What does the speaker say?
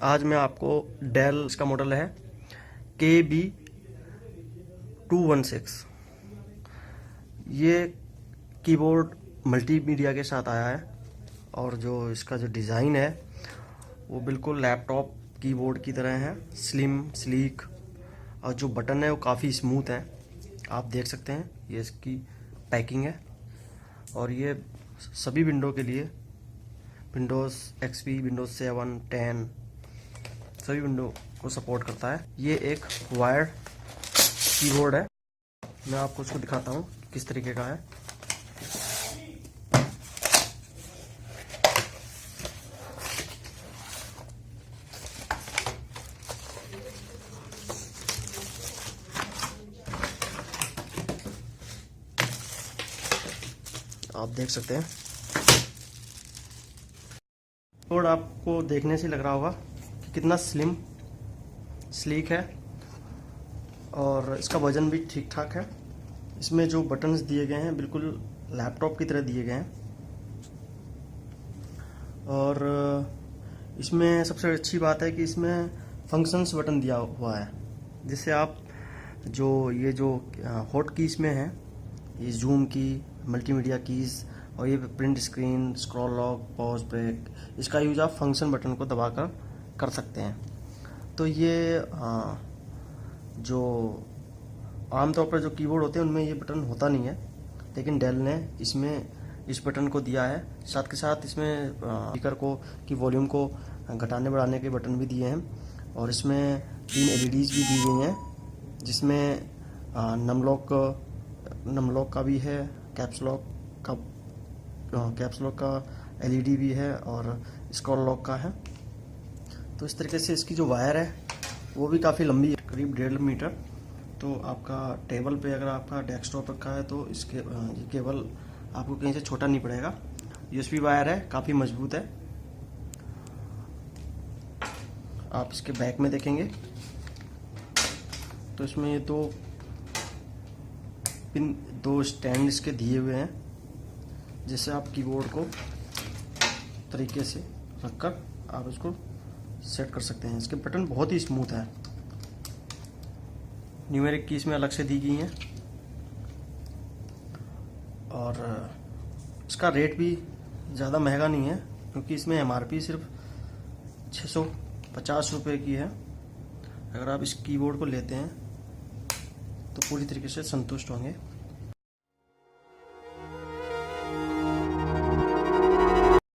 आज मैं आपको डेल इसका मॉडल है KB216। ये कीबोर्ड मल्टीमीडिया के साथ आया है और जो इसका जो डिज़ाइन है वो बिल्कुल लैपटॉप कीबोर्ड की तरह है, स्लिम स्लीक। और जो बटन है वो काफ़ी स्मूथ है, आप देख सकते हैं। ये इसकी पैकिंग है और ये सभी विंडो के लिए, विंडोज़ XP, विंडोज़ 7, 10 सभी विंडो को सपोर्ट करता है। ये एक वायर्ड कीबोर्ड है, मैं आपको उसको दिखाता हूँ किस तरीके का है। आप देख सकते हैं कीबोर्ड, आपको देखने से लग रहा होगा कि कितना स्लिम स्लीक है और इसका वजन भी ठीक ठाक है। इसमें जो बटन्स दिए गए हैं बिल्कुल लैपटॉप की तरह दिए गए हैं और इसमें सबसे अच्छी बात है कि इसमें फंक्शंस बटन दिया हुआ है, जिससे आप ये जो हॉट कीज में है, ये जूम की, मल्टीमीडिया कीज़ और ये print screen, scroll lock, pause break, इसका यूज आप फंक्शन बटन को दबाकर कर सकते हैं। तो ये जो आमतौर पर जो कीबोर्ड होते हैं उनमें ये बटन होता नहीं है, लेकिन डेल ने इसमें इस बटन को दिया है। साथ के साथ इसमें स्पीकर को की वॉल्यूम को घटाने बढ़ाने के बटन भी दिए हैं और इसमें 3 LEDs भी दी गई हैं, जिसमें नमलॉक का भी है, कैप्स लॉक का LED भी है और स्क्रॉल लॉक का है। तो इस तरीके से इसकी जो वायर है वो भी काफ़ी लंबी है, करीब 1.5 मीटर। तो आपका टेबल पे अगर आपका डेस्कटॉप रखा है तो इसके ये केबल आपको कहीं से छोटा नहीं पड़ेगा। USB वायर है, काफ़ी मजबूत है। आप इसके बैक में देखेंगे तो इसमें ये दो स्टैंड इसके दिए हुए हैं, जिससे आप कीबोर्ड को तरीके से रखकर आप इसको सेट कर सकते हैं। इसके बटन बहुत ही स्मूथ है, न्यूमेरिक की इसमें अलग से दी गई हैं और इसका रेट भी ज़्यादा महंगा नहीं है, क्योंकि इसमें MRP सिर्फ 650 रुपये की है। अगर आप इस कीबोर्ड को लेते हैं तो पूरी तरीके से संतुष्ट होंगे।